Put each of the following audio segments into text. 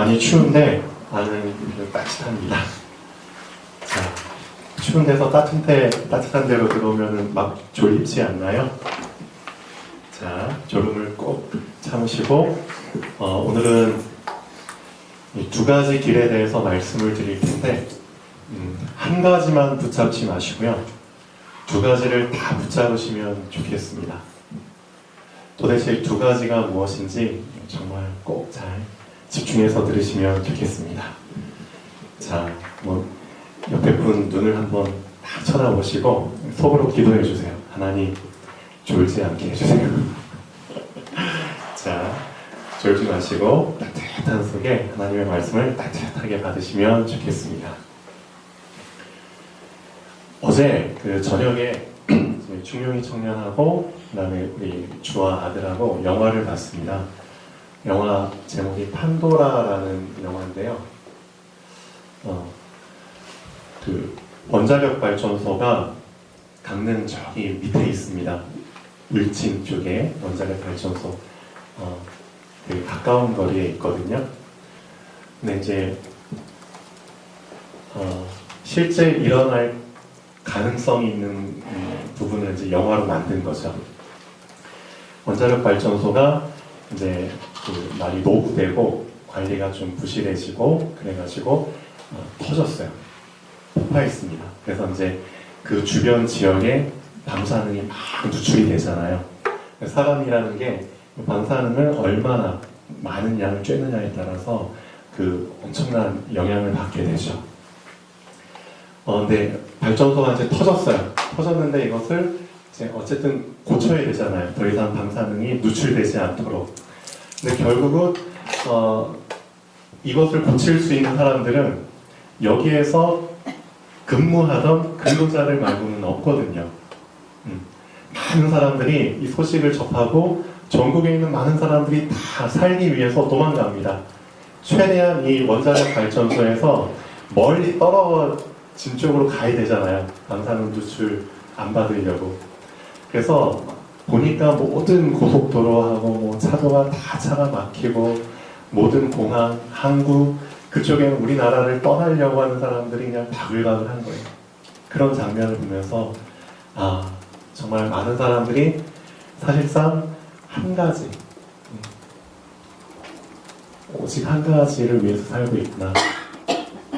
많이 추운데 안은 따뜻합니다. 자, 추운 데서 따뜻한 데로 들어오면 막 졸립지 않나요? 자, 졸음을 꼭 참으시고 오늘은 이 두 가지 길에 대해서 말씀을 드릴 텐데 한 가지만 붙잡지 마시고요. 두 가지를 다 붙잡으시면 좋겠습니다. 도대체 이 두 가지가 무엇인지 정말 꼭 잘 집중해서 들으시면 좋겠습니다. 자, 옆에 분 눈을 한번 딱 쳐다보시고 속으로 기도해 주세요. 하나님, 졸지 않게 해주세요. 자, 졸지 마시고 따뜻한 속에 하나님의 말씀을 따뜻하게 받으시면 좋겠습니다. 어제 그 저녁에 중용이 청년하고 그다음에 우리 주와 아들하고 영화를 봤습니다. 영화 제목이 판도라라는 영화인데요. 그 원자력 발전소가 강릉 저기 밑에 있습니다. 울진 쪽에 원자력 발전소 되게 가까운 거리에 있거든요. 근데 이제 실제 일어날 가능성이 있는 부분을 이제 영화로 만든 거죠. 원자력 발전소가 이제 그 말이 노후되고 관리가 좀 부실해지고 그래가지고 터졌어요. 폭파했습니다. 그래서 이제 그 주변 지역에 방사능이 막 누출이 되잖아요. 사람이라는 게 방사능을 얼마나 많은 양을 쬐느냐에 따라서 그 엄청난 영향을 받게 되죠. 근데 발전소가 이제 터졌어요. 터졌는데 이것을 이제 어쨌든 고쳐야 되잖아요. 더 이상 방사능이 누출되지 않도록. 근데 결국은 이것을 고칠 수 있는 사람들은 여기에서 근무하던 근로자들 말고는 없거든요. 많은 사람들이 이 소식을 접하고 전국에 있는 많은 사람들이 다 살기 위해서 도망갑니다. 최대한 이 원자력 발전소에서 멀리 떨어진 쪽으로 가야 되잖아요. 방사능 누출 안 받으려고. 그래서 보니까 모든 고속도로하고 차도가 다 차가 막히고 모든 공항, 항구 그쪽에는 우리나라를 떠나려고 하는 사람들이 그냥 바글바글 한 거예요. 그런 장면을 보면서 정말 많은 사람들이 사실상 한 가지 오직 한 가지를 위해서 살고 있구나.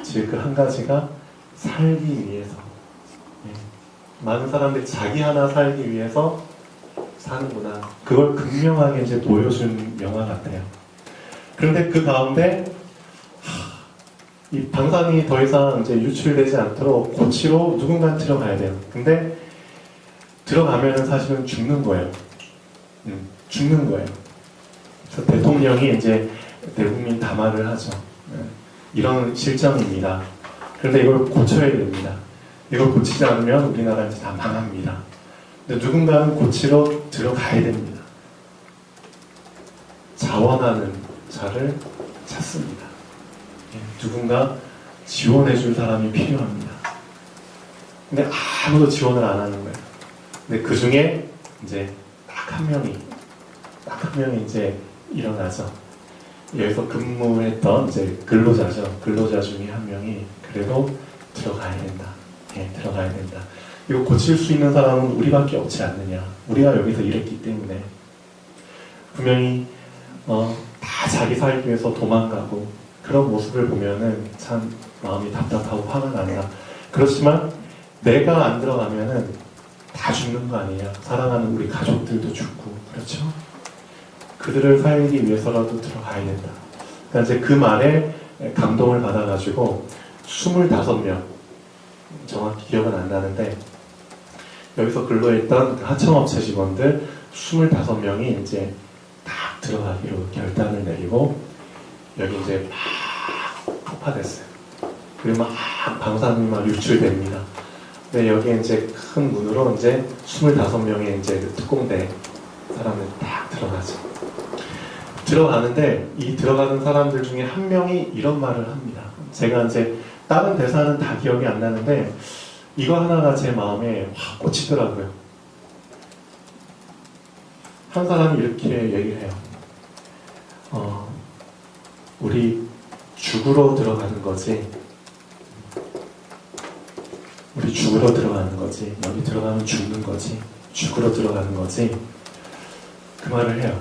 즉 그 한 가지가 살기 위해서 많은 사람들이 자기 하나 살기 위해서 사는구나. 그걸 극명하게 이제 보여준 영화 같아요. 그런데 그 가운데 이 방사능이 더 이상 이제 유출되지 않도록 고치러 누군가 들어가야 돼요. 근데 들어가면은 사실은 죽는 거예요. 죽는 거예요. 그래서 대통령이 이제 대국민 담화를 하죠. 이런 실정입니다. 그런데 이걸 고쳐야 됩니다. 이걸 고치지 않으면 우리나라 이제 다 망합니다. 근데 누군가는 고치러 들어가야 됩니다. 자원하는 자를 찾습니다. 누군가 지원해줄 사람이 필요합니다. 근데 아무도 지원을 안 하는 거예요. 근데 그 중에 이제 딱 한 명이 이제 일어나죠. 여기서 근무했던 이제 근로자죠. 근로자 중에 한 명이 그래도 들어가야 된다. 들어가야 된다. 이거 고칠 수 있는 사람은 우리밖에 없지 않느냐. 우리가 여기서 일했기 때문에 분명히 다 자기 살기 위해서 도망가고 그런 모습을 보면은 참 마음이 답답하고 화가 난다. 그렇지만 내가 안 들어가면은 다 죽는 거 아니에요. 사랑하는 우리 가족들도 죽고 그렇죠? 그들을 살기 위해서라도 들어가야 된다. 그러니까 이제 그 말에 감동을 받아가지고 25명 정확히 기억은 안 나는데 여기서 근로했던 하청업체 직원들 25명이 이제 딱 들어가기로 결단을 내리고 여기 이제 막 폭파됐어요. 그리고 막 방사능이 막 유출됩니다. 근데 여기에 이제 큰 문으로 이제 25명의 이제 그 특공대 사람들 딱 들어가죠. 들어가는데 이 들어가는 사람들 중에 한 명이 이런 말을 합니다. 제가 이제 다른 대사는 다 기억이 안 나는데 이거 하나가 제 마음에 확 꽂히더라고요. 한 사람이 이렇게 얘기를 해요. 우리 죽으러 들어가는 거지. 우리 죽으러 들어가는 거지. 여기 들어가면 죽는 거지. 죽으러 들어가는 거지. 그 말을 해요.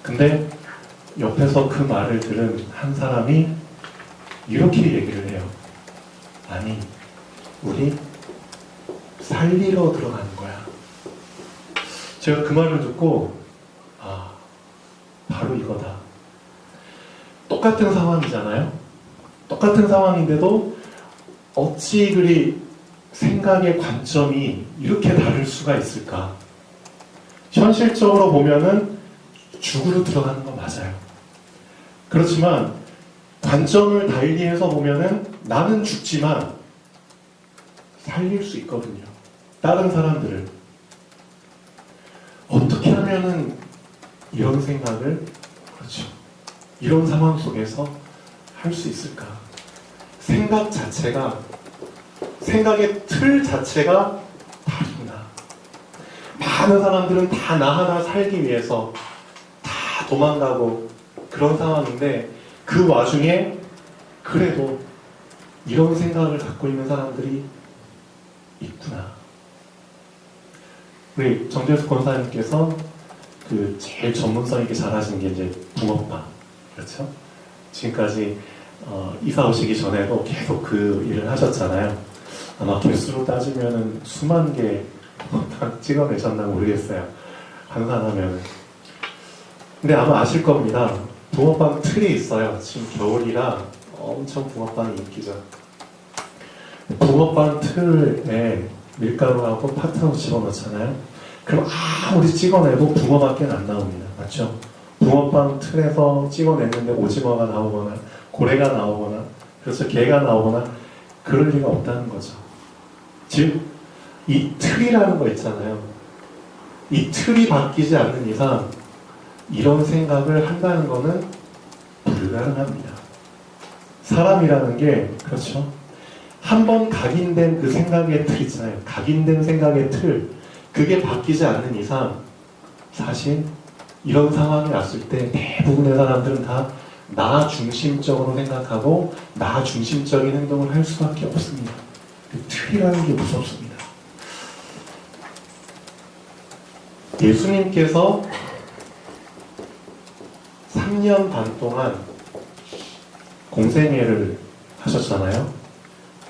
근데 옆에서 그 말을 들은 한 사람이 이렇게 얘기를 해요. 아니, 우리 살리러 들어가는 거야. 제가 그 말을 듣고 아, 바로 이거다. 똑같은 상황이잖아요. 똑같은 상황인데도 어찌 그리 생각의 관점이 이렇게 다를 수가 있을까? 현실적으로 보면은 죽으러 들어가는 건 맞아요. 그렇지만 관점을 달리해서 보면은 나는 죽지만 살릴 수 있거든요. 다른 사람들을. 어떻게 하면은 이런 생각을, 그렇죠, 이런 상황 속에서 할 수 있을까? 생각 자체가, 생각의 틀 자체가 다르구나. 많은 사람들은 다 나 하나 살기 위해서 다 도망가고 그런 상황인데, 그 와중에 그래도 이런 생각을 갖고 있는 사람들이 있구나. 우리 정재수 권사님께서 그 제일 전문성 있게 잘하시는 게 이제 붕어빵, 그렇죠? 지금까지 이사 오시기 전에도 계속 그 일을 하셨잖아요. 아마 개수로 따지면은 수만 개 붕어빵 찍어내셨나 모르겠어요. 환산하면은. 근데 아마 아실 겁니다. 붕어빵 틀이 있어요. 지금 겨울이라 엄청 붕어빵이 인기죠. 붕어빵 틀에 밀가루하고 파탄을 집어넣잖아요. 그럼 아무리 찍어내도 붕어밖에 안 나옵니다. 맞죠? 붕어빵 틀에서 찍어냈는데 오징어가 나오거나 고래가 나오거나, 그래서 개가 나오거나 그럴 리가 없다는 거죠. 즉, 이 틀이라는 거 있잖아요. 이 틀이 바뀌지 않는 이상 이런 생각을 한다는 거는 불가능합니다. 사람이라는 게, 그렇죠, 한번 각인된 그 생각의 틀 있잖아요. 각인된 생각의 틀, 그게 바뀌지 않는 이상 사실 이런 상황이 왔을 때 대부분의 사람들은 다 나 중심적으로 생각하고 나 중심적인 행동을 할 수밖에 없습니다. 그 틀이라는 게 무섭습니다. 예수님께서 3년 반 동안 공생애를 하셨잖아요.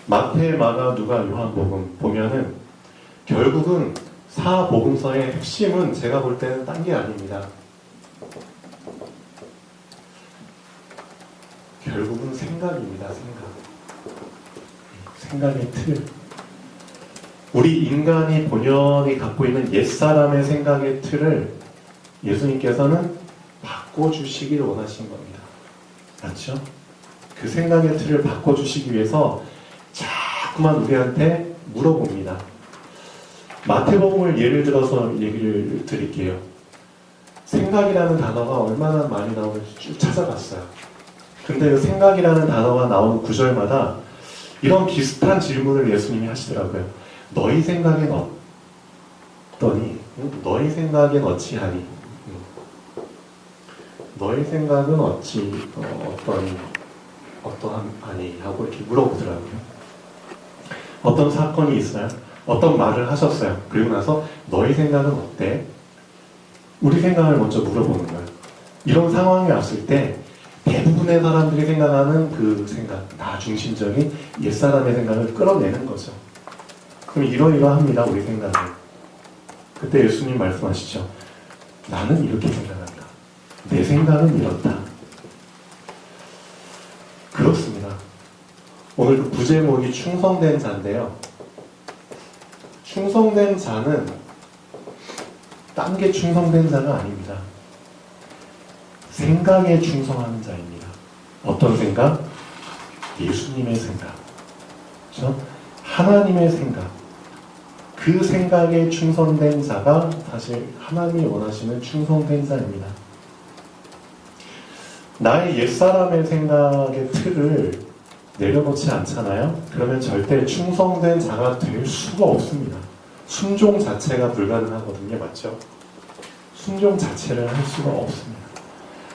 마태, 마가, 누가, 요한복음 보면은 결국은 사복음서의 핵심은 제가 볼 때는 딴 게 아닙니다. 결국은 생각입니다. 생각의 틀. 우리 인간이 본연이 갖고 있는 옛사람의 생각의 틀을 예수님께서는 바꿔주시기를 원하신 겁니다. 맞죠? 그 생각의 틀을 바꿔주시기 위해서 자꾸만 우리한테 물어봅니다. 마태복음을 예를 들어서 얘기를 드릴게요. 생각이라는 단어가 얼마나 많이 나오는지 쭉 찾아봤어요. 근데 그 생각이라는 단어가 나오는 구절마다 이런 비슷한 질문을 예수님이 하시더라고요. 너희 생각엔 어떠니? 너희 생각엔 어찌하니? 너희 생각은 어떠니? 어떠하니? 하고 이렇게 물어보더라고요. 어떤 사건이 있어요? 어떤 말을 하셨어요? 그리고 나서 너희 생각은 어때? 우리 생각을 먼저 물어보는 거예요. 이런 상황이 왔을 때 대부분의 사람들이 생각하는 그 생각, 나 중심적인 옛사람의 생각을 끌어내는 거죠. 그럼 이러이러합니다, 우리 생각은. 그때 예수님 말씀하시죠. 나는 이렇게 생각한다. 내 생각은 이렇다. 그렇습니다. 오늘 그 부제목이 충성된 자인데요. 충성된 자는 딴 게 충성된 자가 아닙니다. 생각에 충성하는 자입니다. 어떤 생각? 예수님의 생각. 그렇죠? 하나님의 생각. 그 생각에 충성된 자가 사실 하나님이 원하시는 충성된 자입니다. 나의 옛사람의 생각의 틀을 내려놓지 않잖아요? 그러면 절대 충성된 자가 될 수가 없습니다. 순종 자체가 불가능하거든요. 맞죠? 순종 자체를 할 수가 없습니다.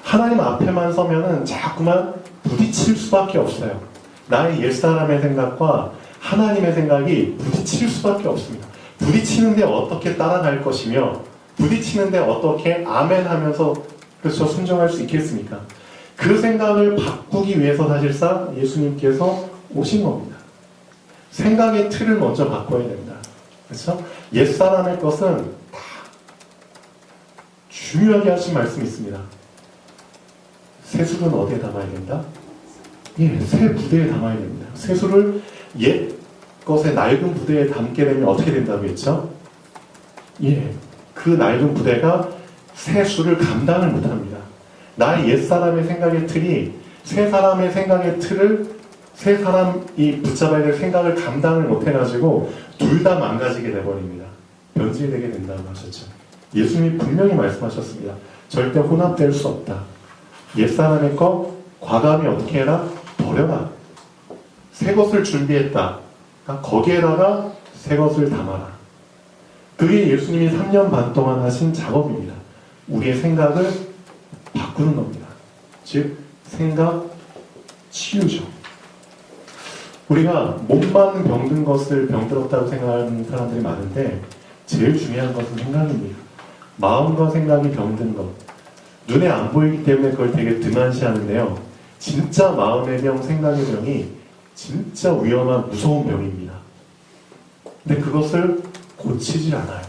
하나님 앞에만 서면은 자꾸만 부딪힐 수밖에 없어요. 나의 옛사람의 생각과 하나님의 생각이 부딪힐 수밖에 없습니다. 부딪히는데 어떻게 따라갈 것이며 부딪히는데 어떻게 아멘 하면서 그렇죠 순종할 수 있겠습니까? 그 생각을 바꾸기 위해서 사실상 예수님께서 오신 겁니다. 생각의 틀을 먼저 바꿔야 된다. 그렇죠? 옛사람의 것은 다 중요하게 하신 말씀이 있습니다. 세술은 어디에 담아야 된다? 예, 새 부대에 담아야 됩니다. 세술을 옛 것의 낡은 부대에 담게 되면 어떻게 된다고 했죠? 예, 그 낡은 부대가 새 수를 감당을 못합니다. 나의 옛사람의 생각의 틀이 새 사람의 생각의 틀을 새 사람이 붙잡아야 될 생각을 감당을 못해가지고 둘 다 망가지게 돼버립니다. 변질되게 된다고 하셨죠. 예수님이 분명히 말씀하셨습니다. 절대 혼합될 수 없다. 옛사람의 것 과감히 어떻게 해라? 버려라. 새 것을 준비했다. 거기에다가 새 것을 담아라. 그게 예수님이 3년 반 동안 하신 작업입니다. 우리의 생각을 바꾸는 겁니다. 즉 생각 치유죠. 우리가 몸만 병든 것을 병들었다고 생각하는 사람들이 많은데 제일 중요한 것은 생각입니다. 마음과 생각이 병든 것. 눈에 안 보이기 때문에 그걸 되게 등한시하는데요. 진짜 마음의 병, 생각의 병이 진짜 위험한 무서운 병입니다. 근데 그것을 고치질 않아요.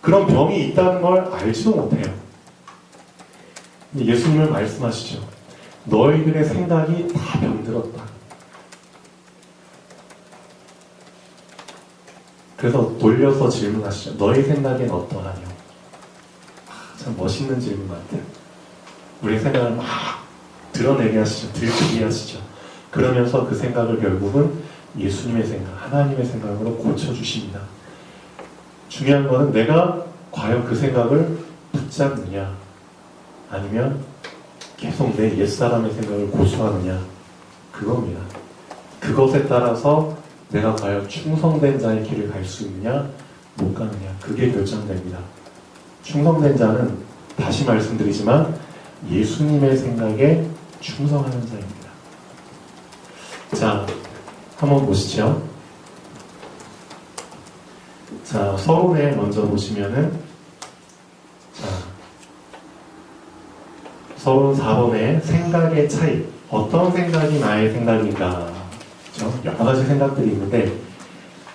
그런 병이 있다는 걸 알지도 못해요. 예수님은 말씀하시죠. 너희들의 생각이 다 병들었다. 그래서 돌려서 질문하시죠. 너희 생각엔 어떠하냐? 참 멋있는 질문 같아요. 우리의 생각을 막 드러내게 하시죠. 들키게 하시죠. 그러면서 그 생각을 결국은 예수님의 생각, 하나님의 생각으로 고쳐주십니다. 중요한 거는 내가 과연 그 생각을 붙잡느냐 아니면 계속 내 옛사람의 생각을 고수하느냐 그겁니다. 그것에 따라서 내가 과연 충성된 자의 길을 갈 수 있느냐 못 가느냐 그게 결정됩니다. 충성된 자는 다시 말씀드리지만 예수님의 생각에 충성하는 자입니다. 자, 한번 보시죠. 자, 서론에 먼저 보시면은 자, 서론 4번에 생각의 차이. 어떤 생각이 나의 생각인가? 그렇죠? 여러 가지 생각들이 있는데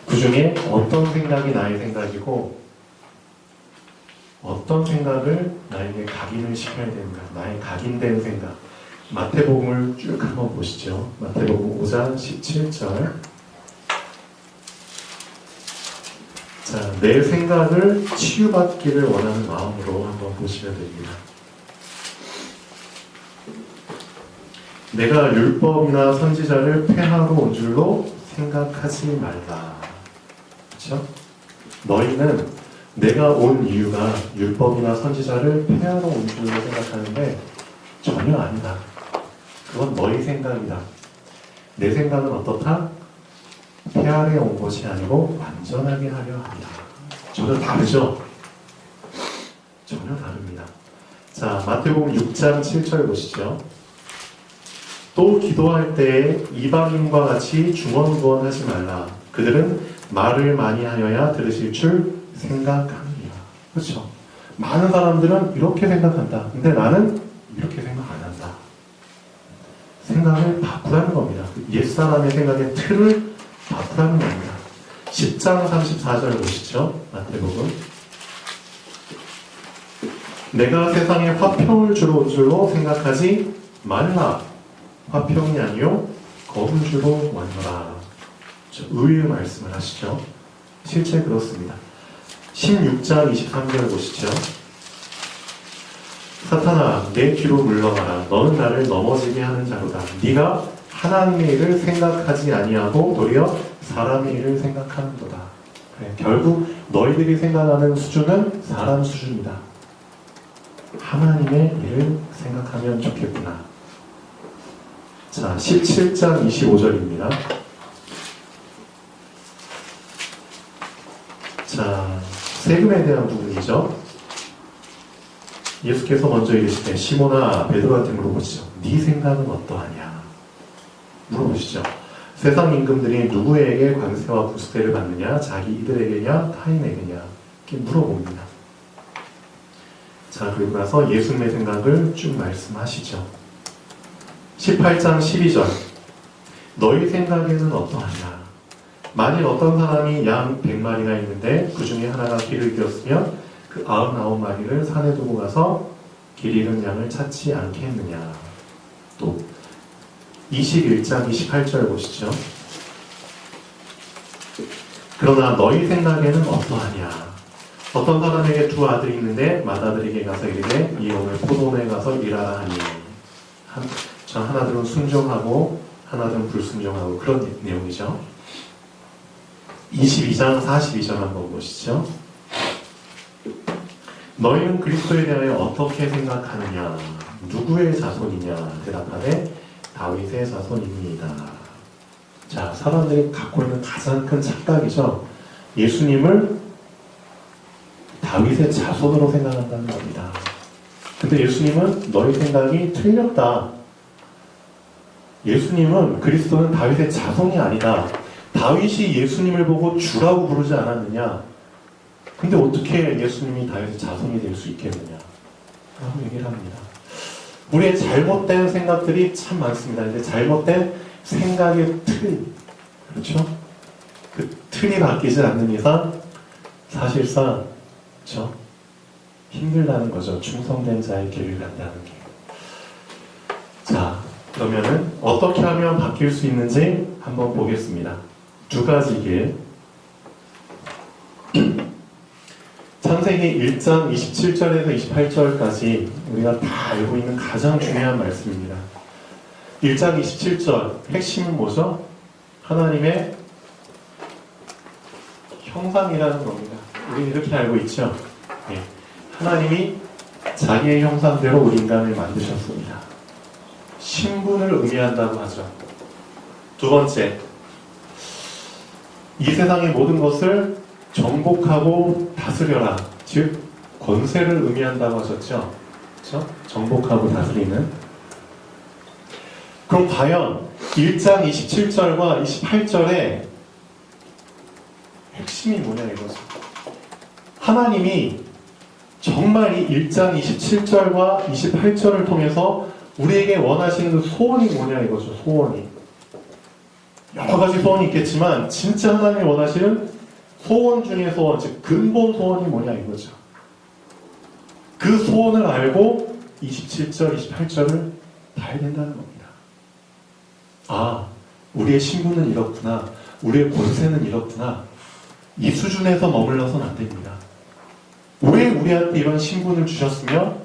그 중에 어떤 생각이 나의 생각이고 어떤 생각을 나에게 각인을 시켜야 되는가? 나의 각인된 생각. 마태복음을 쭉 한번 보시죠. 마태복음 5장 17절. 자, 내 생각을 치유받기를 원하는 마음으로 한번 보시면 됩니다. 내가 율법이나 선지자를 폐하러 온 줄로 생각하지 말라. 그렇죠? 너희는 내가 온 이유가 율법이나 선지자를 폐하러 온 줄로 생각하는데 전혀 아니다. 그건 너희 생각이다. 내 생각은 어떻다? 폐하려 온 것이 아니고 완전하게 하려 합니다. 전혀 다르죠? 전혀 다릅니다. 자, 마태복음 6장 7절 보시죠. 또 기도할 때에 이방인과 같이 중언부언하지 말라. 그들은 말을 많이 하여야 들으실 줄 생각합니다. 그렇죠? 많은 사람들은 이렇게 생각한다. 근데 나는 이렇게 생각 안 한다. 생각을 바꾸라는 겁니다. 옛사람의 생각의 틀을 바꾸라는 겁니다. 10장 34절 보시죠. 마태복음. 내가 세상에 화평을 주러 온 줄로 생각하지 말라. 화평이 아니요 겁을 주러 왔노라. 의외의 말씀을 하시죠. 실제 그렇습니다. 16장 23절 보시죠. 사탄아 내 뒤로 물러가라. 너는 나를 넘어지게 하는 자로다. 네가 하나님의 일을 생각하지 아니하고 도리어 사람의 일을 생각하는도다. 그래, 결국 너희들이 생각하는 수준은 사람 수준이다. 하나님의 일을 생각하면 좋겠구나. 자, 17장 25절입니다. 자, 세금에 대한 부분이죠. 예수께서 먼저 이르시되 시몬아 베드로한테 물어보시죠. 네 생각은 어떠하냐? 물어보시죠. 세상 임금들이 누구에게 관세와 부수대를 받느냐? 자기 이들에게냐? 타인에게냐? 이렇게 물어봅니다. 자, 그리고 나서 예수님의 생각을 쭉 말씀하시죠. 18장 12절 너희 생각에는 어떠하냐? 만일 어떤 사람이 양 100마리가 있는데 그 중에 하나가 길을 잃었으면 그 99마리를 산에 두고 가서 길 잃은 양을 찾지 않겠느냐? 또 21장 28절 보시죠. 그러나 너희 생각에는 어떠하냐? 어떤 사람에게 두 아들이 있는데 맏아들에게 가서 이르되 이 오늘 포도원에 가서 일하라 하니 하나들은 순종하고 하나들은 불순종하고 그런 내용이죠. 22장 42절 한번 보시죠. 너희는 그리스도에 대하여 어떻게 생각하느냐? 누구의 자손이냐? 대답하되 다윗의 자손입니다. 자, 사람들이 갖고 있는 가장 큰 착각이죠. 예수님을 다윗의 자손으로 생각한다는 겁니다. 근데 예수님은 너희 생각이 틀렸다. 예수님은 그리스도는 다윗의 자손이 아니다. 다윗이 예수님을 보고 주라고 부르지 않았느냐? 근데 어떻게 예수님이 다윗의 자손이 될 수 있겠느냐? 라고 얘기를 합니다. 우리의 잘못된 생각들이 참 많습니다. 근데 잘못된 생각의 틀, 그렇죠? 그 틀이 바뀌지 않는 이상 사실상 그렇죠? 힘들다는 거죠. 충성된 자의 길을 간다는 게. 자, 그러면은 어떻게 하면 바뀔 수 있는지 한번 보겠습니다. 두 가지 길. 창세기 1장 27절에서 28절까지 우리가 다 알고 있는 가장 중요한 말씀입니다. 1장 27절 핵심은 뭐죠? 하나님의 형상이라는 겁니다. 우리 이렇게 알고 있죠? 네. 하나님이 자기의 형상대로 우리 인간을 만드셨습니다. 신분을 의미한다고 하죠. 두 번째, 이 세상의 모든 것을 정복하고 다스려라. 즉 권세를 의미한다고 하셨죠. 그렇죠? 정복하고 다스리는. 그럼 과연 1장 27절과 28절의 핵심이 뭐냐 이거죠. 하나님이 정말 이 1장 27절과 28절을 통해서 우리에게 원하시는 그 소원이 뭐냐 이거죠. 소원이. 여러 가지 소원이 있겠지만 진짜 하나님이 원하시는 소원 중에 소원, 즉 근본 소원이 뭐냐 이거죠. 그 소원을 알고 27절, 28절을 봐야 된다는 겁니다. 아, 우리의 신분은 이렇구나. 우리의 권세는 이렇구나. 이 수준에서 머물러서는 안 됩니다. 왜 우리한테 이런 신분을 주셨으며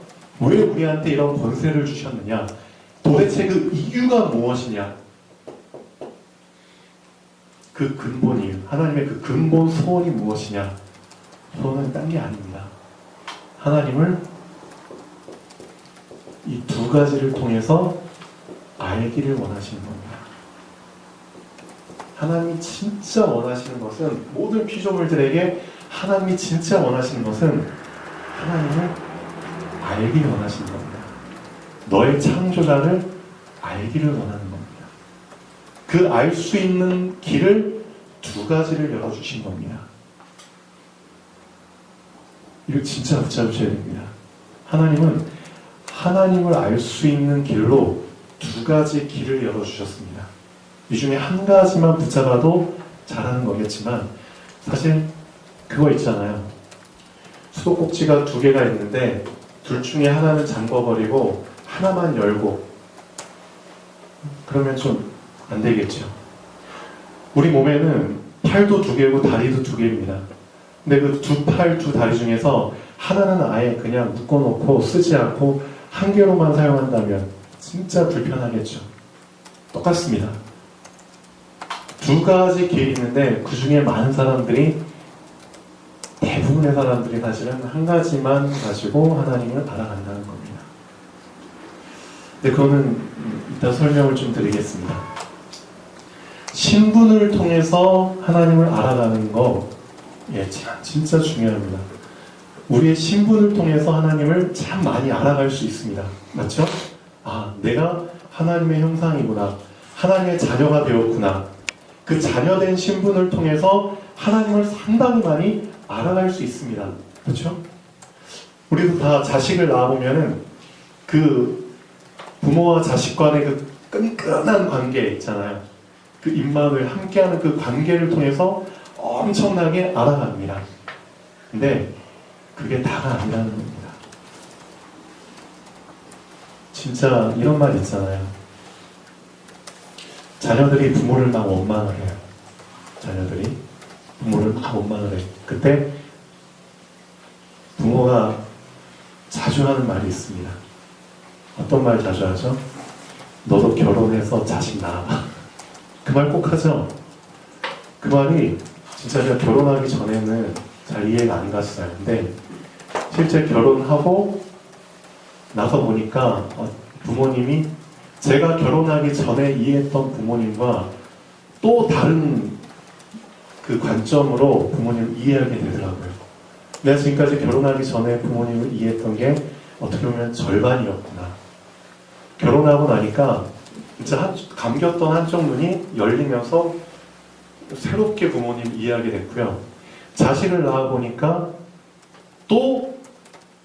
왜 우리한테 이런 권세를 주셨느냐? 도대체 그 이유가 무엇이냐? 그 근본이에요. 하나님의 그 근본 소원이 무엇이냐? 소원은 딴 게 아닙니다. 하나님을 이 두 가지를 통해서 알기를 원하시는 겁니다. 하나님이 진짜 원하시는 것은 모든 피조물들에게 하나님이 진짜 원하시는 것은 하나님을 알기를 원하시는 겁니다. 너의 창조자를 알기를 원하는 겁니다. 그 알 수 있는 길을 두 가지를 열어주신 겁니다. 이거 진짜 붙잡으셔야 됩니다. 하나님은 하나님을 알 수 있는 길로 두 가지 길을 열어주셨습니다. 이 중에 한 가지만 붙잡아도 잘하는 거겠지만 사실 그거 있잖아요. 수도꼭지가 두 개가 있는데 둘 중에 하나는 잠궈버리고 하나만 열고 그러면 좀 안 되겠죠. 우리 몸에는 팔도 두 개고 다리도 두 개입니다. 근데 그 두 팔, 두 다리 중에서 하나는 아예 그냥 묶어놓고 쓰지 않고 한 개로만 사용한다면 진짜 불편하겠죠. 똑같습니다. 두 가지 길이 있는데 그 중에 많은 사람들이 대부분의 사람들이 사실은 한 가지만 가지고 하나님을 알아간다는 겁니다. 근데 그거는 이따 설명을 좀 드리겠습니다. 신분을 통해서 하나님을 알아가는 거 진짜 중요합니다. 우리의 신분을 통해서 하나님을 참 많이 알아갈 수 있습니다. 맞죠? 아, 내가 하나님의 형상이구나. 하나님의 자녀가 되었구나. 그 자녀된 신분을 통해서 하나님을 상당히 많이 알아갈 수 있습니다. 그렇죠? 우리도 다 자식을 낳아보면은 그 부모와 자식 간의 그 끈끈한 관계 있잖아요. 그 입막을 함께하는 그 관계를 통해서 엄청나게 알아갑니다. 근데 그게 다가 아니라는 겁니다. 진짜 이런 말 있잖아요. 자녀들이 부모를 막 원망을 해요. 자녀들이 부모를 막 원망을 해요. 그때 부모가 자주 하는 말이 있습니다. 어떤 말 자주 하죠? 너도 결혼해서 자식 낳아봐. 그 말 꼭 하죠? 그 말이 진짜 제가 결혼하기 전에는 잘 이해가 안 갔어요. 근데 실제 결혼하고 나서 보니까 부모님이 제가 결혼하기 전에 이해했던 부모님과 또 다른 그 관점으로 부모님을 이해하게 되더라고요. 내가 지금까지 결혼하기 전에 부모님을 이해했던 게 어떻게 보면 절반이었구나. 결혼하고 나니까 진짜 감겼던 한쪽 눈이 열리면서 새롭게 부모님 이해하게 됐고요. 자식을 낳아보니까 또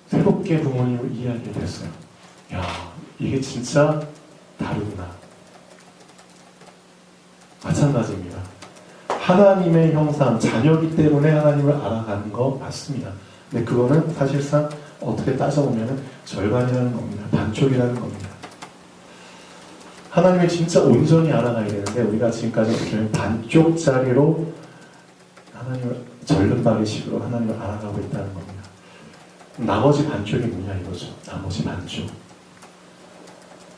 새롭게 부모님을 이해하게 됐어요. 야, 이게 진짜 다르구나. 마찬가지입니다. 하나님의 형상, 자녀이기 때문에 하나님을 알아가는 거 맞습니다. 근데 그거는 사실상 어떻게 따져보면 절반이라는 겁니다. 반쪽이라는 겁니다. 하나님을 진짜 온전히 알아가야 되는데 우리가 지금까지 어떻게 반쪽짜리로 하나님을 절름발이식으로 하나님을 알아가고 있다는 겁니다. 나머지 반쪽이 뭐냐 이거죠. 나머지 반쪽.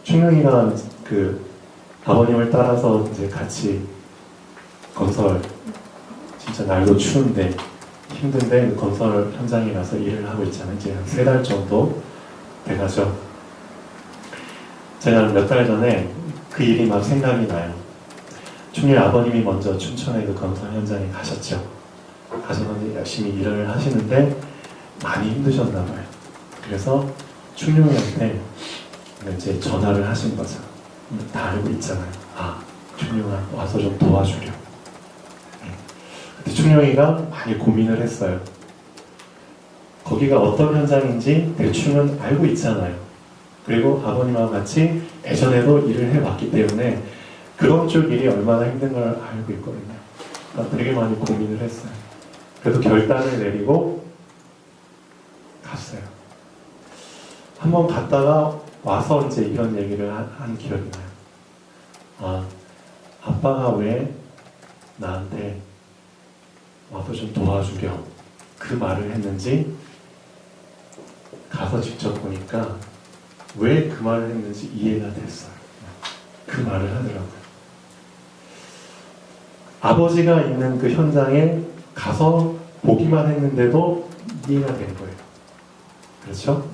충영이가 그 아버님을 따라서 이제 같이 건설, 진짜 날도 추운데 힘든데 그 건설 현장에 가서 일을 하고 있잖아요. 이제 한 3달 정도 돼가죠. 제가 몇 달 전에 그 일이 막 생각이 나요. 충영이 아버님이 먼저 춘천에 그 건설 현장에 가셨죠. 가셔서 열심히 일을 하시는데 많이 힘드셨나 봐요. 그래서 충룡이한테 이제 전화를 하신 거죠. 다 알고 있잖아요. 아, 충룡아 와서 좀 도와주려. 그때 충룡이가 많이 고민을 했어요. 거기가 어떤 현장인지 대충은 알고 있잖아요. 그리고 아버님하고 같이 예전에도 일을 해왔기 때문에 그런 쪽 일이 얼마나 힘든 걸 알고 있거든요. 그러니까 되게 많이 고민을 했어요. 그래도 결단을 내리고 갔어요. 한번 갔다가 와서 이제 이런 얘기를 한 기억이 나요. 아, 아빠가 왜 나한테 와서 좀 도와주려 그 말을 했는지 가서 직접 보니까 왜 그 말을 했는지 이해가 됐어요. 그 말을 하더라고요. 아버지가 있는 그 현장에 가서 보기만 했는데도 이해가 된 거예요. 그렇죠?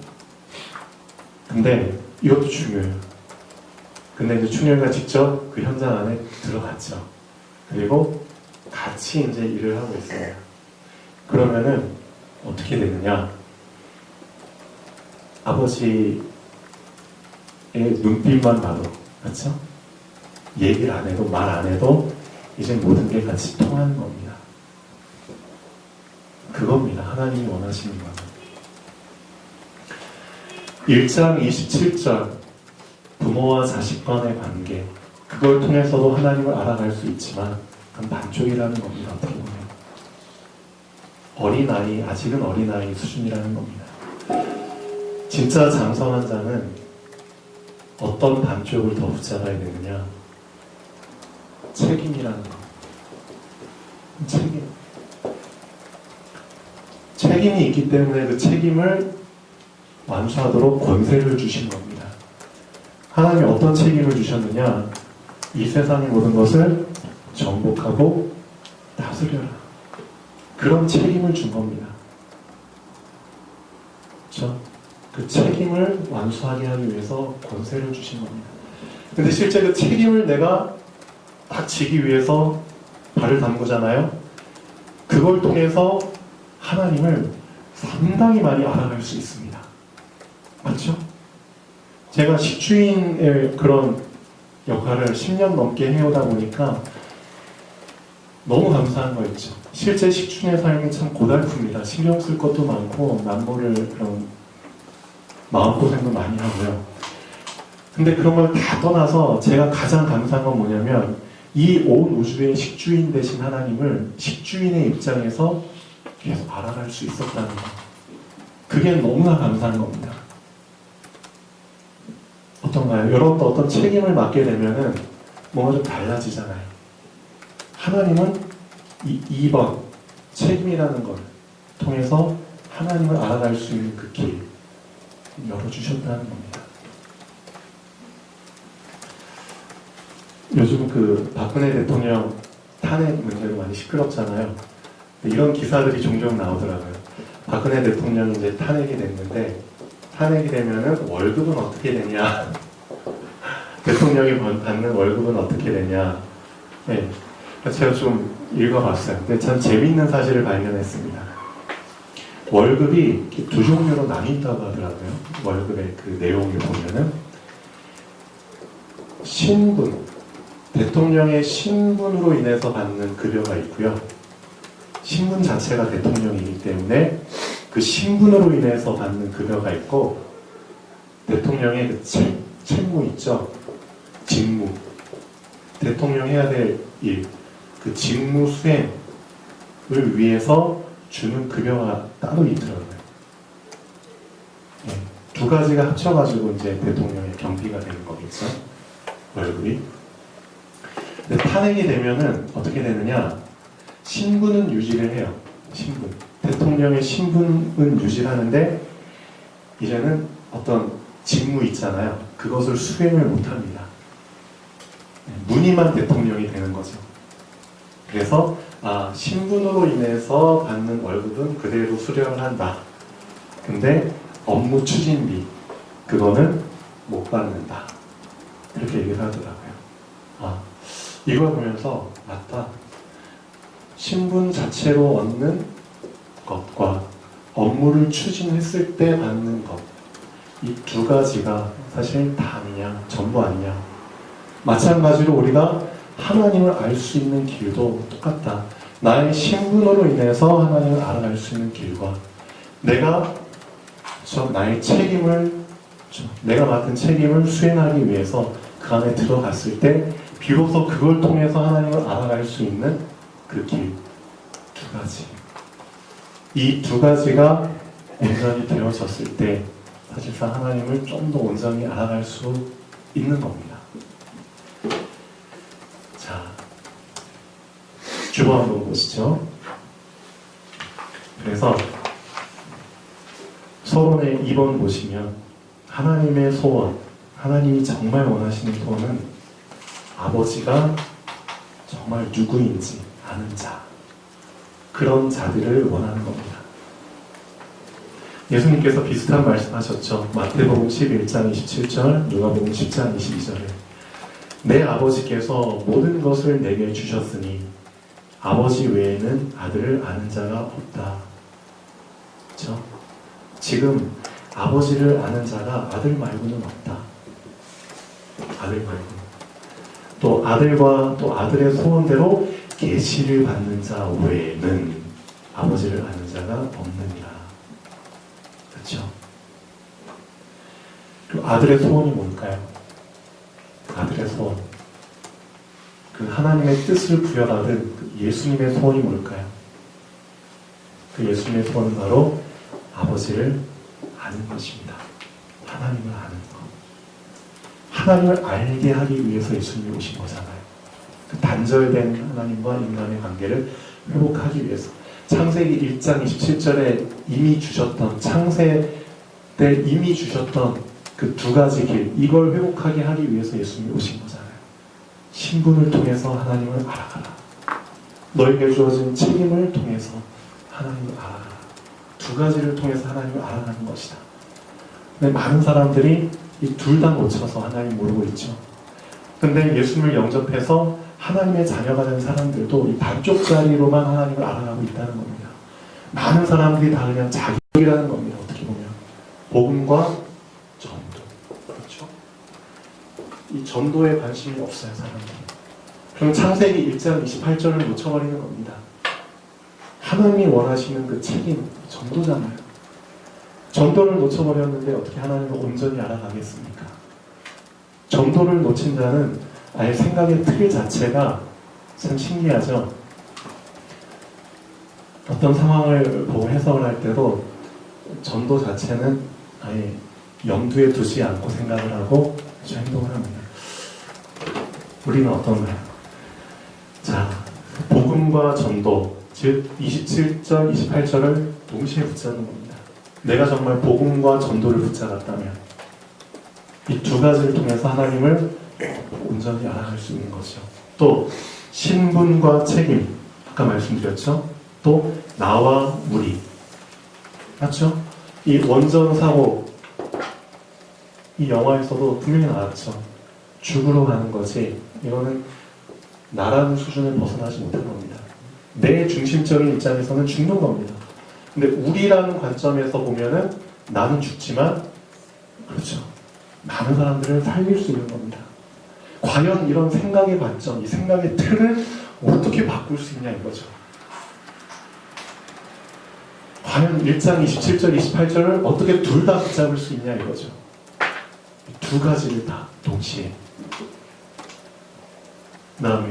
근데 이것도 중요해요. 근데 이제 충혈이가 직접 그 현장 안에 들어갔죠. 그리고 같이 이제 일을 하고 있어요. 그러면은 어떻게 되느냐? 아버지의 눈빛만 봐도, 그렇죠? 얘기를 안 해도 말 안 해도 이제 모든 게 같이 통하는 겁니다. 그겁니다. 하나님이 원하시는 거는. 1장 27절 부모와 자식 간의 관계, 그걸 통해서도 하나님을 알아갈 수 있지만 그건 반쪽이라는 겁니다. 어떻게 보면 어린아이, 아직은 어린아이 수준이라는 겁니다. 진짜 장성한 자는 어떤 반쪽을 더 붙잡아야 되느냐? 책임이라는 거. 책임. 책임이 있기 때문에 그 책임을 완수하도록 권세를 주신 겁니다. 하나님이 어떤 책임을 주셨느냐? 이 세상의 모든 것을 정복하고 다스려라. 그런 책임을 준 겁니다. 그렇죠? 그 책임을 완수하게 하기 위해서 권세를 주신 겁니다. 근데 실제 그 책임을 내가 딱 지기 위해서 발을 담그잖아요. 그걸 통해서 하나님을 상당히 많이 알아갈 수 있습니다. 맞죠? 제가 식주인의 그런 역할을 10년 넘게 해오다 보니까 너무 감사한 거 있죠. 실제 식주인의 삶이 참 고달픕니다. 신경 쓸 것도 많고 남모를 그런 마음고생도 많이 하고요. 근데 그런 걸 다 떠나서 제가 가장 감사한 건 뭐냐면 이 온 우주의 식주인 되신 하나님을 식주인의 입장에서 계속 알아갈 수 있었다는 거. 그게 너무나 감사한 겁니다. 어떤가요? 여러분도 어떤 책임을 맡게 되면은 뭔가 좀 달라지잖아요. 하나님은 이 2번 책임이라는 걸 통해서 하나님을 알아갈 수 있는 그 길 열어주셨다는 겁니다. 요즘 그 박근혜 대통령 탄핵 문제로 많이 시끄럽잖아요. 이런 기사들이 종종 나오더라고요. 박근혜 대통령이 이제 탄핵이 됐는데 탄핵이 되면은 월급은 어떻게 되냐? 대통령이 받는 월급은 어떻게 되냐? 네, 제가 좀 읽어봤어요. 근데 참 재미있는 사실을 발견했습니다. 월급이 두 종류로 나뉜다고 하더라고요. 월급의 그 내용을 보면은 신분, 대통령의 신분으로 인해서 받는 급여가 있고요. 신분 자체가 대통령이기 때문에 그 신분으로 인해서 받는 급여가 있고, 대통령의 그 책무 있죠. 직무. 대통령 해야 될 일, 그 직무 수행을 위해서 주는 급여가 따로 있더라고요. 네, 두 가지가 합쳐가지고 이제 대통령의 경비가 되는 거겠죠. 월급이. 근데 탄핵이 되면은 어떻게 되느냐? 신분은 유지를 해요. 신분. 대통령의 신분은 유지하는데 이제는 어떤 직무 있잖아요. 그것을 수행을 못합니다. 무늬만 대통령이 되는 거죠. 그래서 신분으로 인해서 받는 월급은 그대로 수령을 한다. 근데 업무 추진비 그거는 못 받는다. 이렇게 얘기를 하더라고요. 이걸 보면서 맞다. 신분 자체로 얻는 것과 업무를 추진했을 때 받는 것, 이 두 가지가 사실 다 아니냐, 전부 아니냐. 마찬가지로 우리가 하나님을 알 수 있는 길도 똑같다. 나의 신분으로 인해서 하나님을 알아갈 수 있는 길과 나의 책임을, 내가 맡은 책임을 수행하기 위해서 그 안에 들어갔을 때 비로소 그걸 통해서 하나님을 알아갈 수 있는 그 길, 두 가지. 이 두 가지가 온전히 되어졌을 때 사실상 하나님을 좀 더 온전히 알아갈 수 있는 겁니다. 자, 주보 한번 보시죠. 그래서 서론의 2번 보시면 하나님의 소원, 하나님이 정말 원하시는 소원은 아버지가 정말 누구인지 아는 자, 그런 자들을 원하는 겁니다. 예수님께서 비슷한 말씀하셨죠. 마태복음 11장 27절, 누가복음 10장 22절에 내 아버지께서 모든 것을 내게 주셨으니 아버지 외에는 아들을 아는 자가 없다. 그렇죠? 지금 아버지를 아는 자가 아들 말고는 없다. 아들 말고. 또 아들과 또 아들의 소원대로 계시를 받는 자 외에는 아버지를 아는 자가 없느니라. 그렇죠? 그리고 아들의 소원이 뭘까요? 아들의 소원. 그 하나님의 뜻을 부여받은 그 예수님의 소원이 뭘까요? 그 예수님의 소원은 바로 아버지를 아는 것입니다. 하나님을 아는 것. 하나님을 알게 하기 위해서 예수님이 오신 거잖아요. 그 단절된 하나님과 인간의 관계를 회복하기 위해서. 창세기 1장 27절에 이미 주셨던, 창세 때 이미 주셨던 그 두 가지 길, 이걸 회복하게 하기 위해서 예수님이 오신 거잖아요. 신분을 통해서 하나님을 알아가라. 너에게 주어진 책임을 통해서 하나님을 알아가라. 두 가지를 통해서 하나님을 알아가는 것이다. 근데 많은 사람들이 이 둘 다 놓쳐서 하나님 모르고 있죠. 근데 예수님을 영접해서 하나님의 자녀가 된 사람들도 이 반쪽짜리로만 하나님을 알아가고 있다는 겁니다. 많은 사람들이 다 그냥 자기 이라는 겁니다. 어떻게 보면 복음과 전도. 그렇죠? 이 전도에 관심이 없어요, 사람들이. 그럼 창세기 1장 28절을 놓쳐버리는 겁니다. 하나님이 원하시는 그 책임, 전도잖아요. 전도를 놓쳐버렸는데 어떻게 하나님을 온전히 알아가겠습니까? 전도를 놓친 자는 아예 생각의 틀 자체가 참 신기하죠. 어떤 상황을 보고 해석을 할 때도 전도 자체는 아예 염두에 두지 않고 생각을 하고 행동을 합니다. 우리는 어떤가요? 자, 복음과 전도, 즉 27절, 28절을 동시에 붙잡는 겁니다. 내가 정말 복음과 전도를 붙잡았다면 이 두 가지를 통해서 하나님을 온전히 알아갈 수 있는 거죠. 또 신분과 책임, 아까 말씀드렸죠? 또 나와 우리, 맞죠? 이 원전 사고, 이 영화에서도 분명히 나왔죠. 죽으러 가는 거지, 이거는 나라는 수준을 벗어나지 못한 겁니다. 내 중심적인 입장에서는 죽는 겁니다. 근데 우리라는 관점에서 보면은 나는 죽지만, 그렇죠, 많은 사람들을 살릴 수 있는 겁니다. 과연 이런 생각의 관점, 이 생각의 틀을 어떻게 바꿀 수 있냐 이거죠. 과연 1장 27절, 28절을 어떻게 둘 다 붙잡을 수 있냐 이거죠. 두 가지를 다 동시에. 그 다음에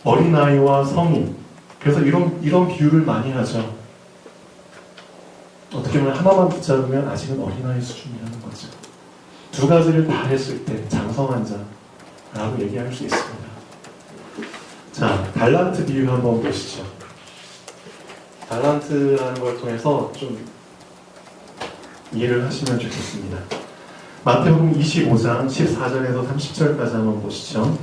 어린아이와 성인. 그래서 이런 비유를 많이 하죠. 어떻게 보면 하나만 붙잡으면 아직은 어린아이 수준이라는 거죠. 두 가지를 다 했을 때 장성한 자라고 얘기할 수 있습니다. 자, 달란트 비유 한번 보시죠. 달란트라는 걸 통해서 좀 이해를 하시면 좋겠습니다. 마태복음 25장 14절에서 30절까지 한번 보시죠.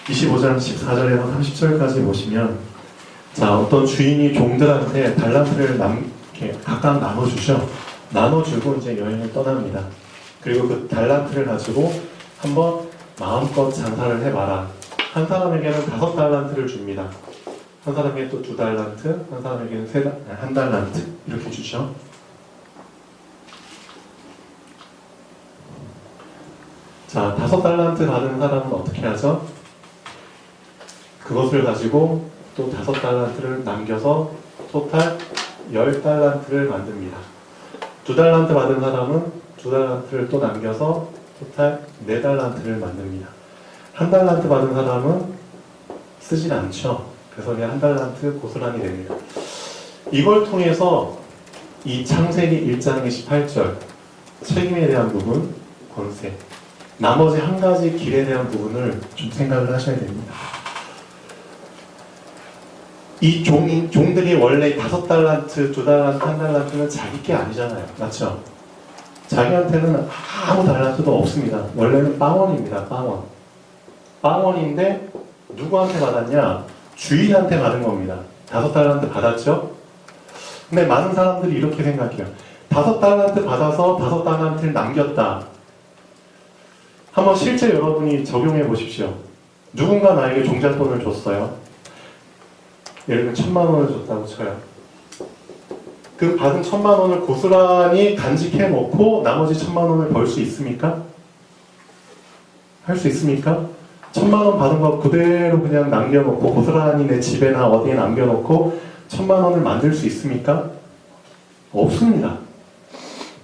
25장 14절에서 30절까지 보시면, 자, 어떤 주인이 종들한테 달란트를 이렇게 각각 나눠주죠. 나눠주고 이제 여행을 떠납니다. 그리고 그 달란트를 가지고 한번 마음껏 장사를 해봐라. 한 사람에게는 5달란트를 줍니다. 한 사람에게 또 2달란트, 한 사람에게는 1달란트 이렇게 주죠. 자, 5달란트 받은 사람은 어떻게 하죠? 그것을 가지고 또 5달란트를 남겨서 토탈 10달란트를 만듭니다. 2달란트 받은 사람은 2달란트를 또 남겨서 토탈 4달란트를 만듭니다. 1달란트 받은 사람은 쓰진 않죠. 그래서 그냥 1달란트 고스란히 냅니다. 이걸 통해서 이 창세기 1장 28절 책임에 대한 부분, 권세, 나머지 한 가지 길에 대한 부분을 좀 생각을 하셔야 됩니다. 이 종들이 원래 5달란트, 2달란트, 1달란트는 자기 게 아니잖아요. 맞죠? 자기한테는 아무 달란트도 없습니다. 원래는 빵원입니다. 빵원. 빵원인데 누구한테 받았냐? 주인한테 받은 겁니다. 5달란트 받았죠? 근데 많은 사람들이 이렇게 생각해요. 5달란트 받아서 5달란트를 남겼다. 한번 실제 여러분이 적용해 보십시오. 누군가 나에게 종잣돈을 줬어요. 예를 들면 1000만 원을 줬다고 쳐요. 그 받은 1000만 원을 고스란히 간직해 놓고 나머지 1000만 원을 벌 수 있습니까? 할 수 있습니까? 1000만 원 받은 거 그대로 그냥 남겨놓고 고스란히 내 집에나 어디에 남겨놓고 1000만 원을 만들 수 있습니까? 없습니다.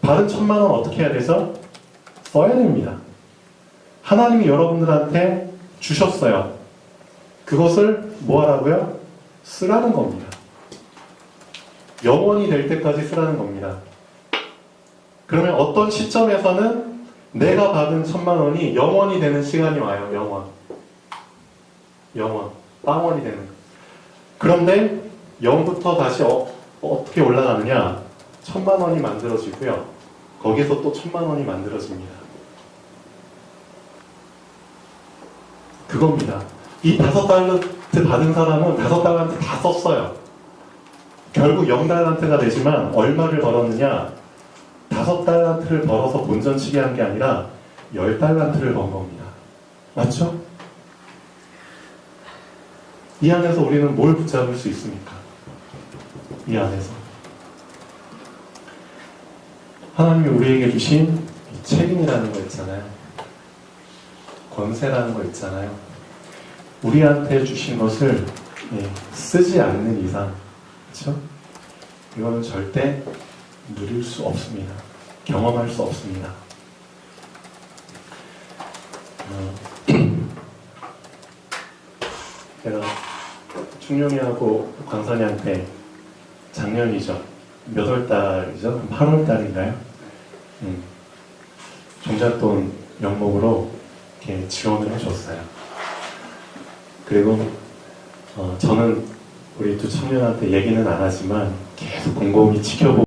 받은 1000만 원 어떻게 해야 되죠? 써야 됩니다. 하나님이 여러분들한테 주셨어요. 그것을 뭐 하라고요? 쓰라는 겁니다. 영원히 될 때까지 쓰라는 겁니다. 그러면 어떤 시점에서는 내가 받은 1000만 원이 영원이 되는 시간이 와요. 영원. 빵원이 되는. 그런데 0부터 다시 어떻게 올라가느냐? 1000만 원이 만들어지고요. 거기에서 또 1000만 원이 만들어집니다. 그겁니다. 이 5달란트 받은 사람은 5달란트 다 썼어요. 결국 0달란트가 되지만 얼마를 벌었느냐? 5달란트를 벌어서 본전치게 한 게 아니라 10달란트를 번 겁니다. 맞죠? 이 안에서 우리는 뭘 붙잡을 수 있습니까? 이 안에서. 하나님이 우리에게 주신 이 책임이라는 거 있잖아요. 권세라는 거 있잖아요. 우리한테 주신 것을 쓰지 않는 이상, 그렇죠? 이거는 절대 누릴 수 없습니다. 경험할 수 없습니다. 제가 충룡이하고 광선이한테 작년이죠. 몇 월 달이죠? 8월 달인가요? 종잣돈 명목으로 이렇게 지원을 해줬어요. 그리고 저는 우리 두 청년한테 얘기는 안 하지만 계속 곰곰이 지켜보고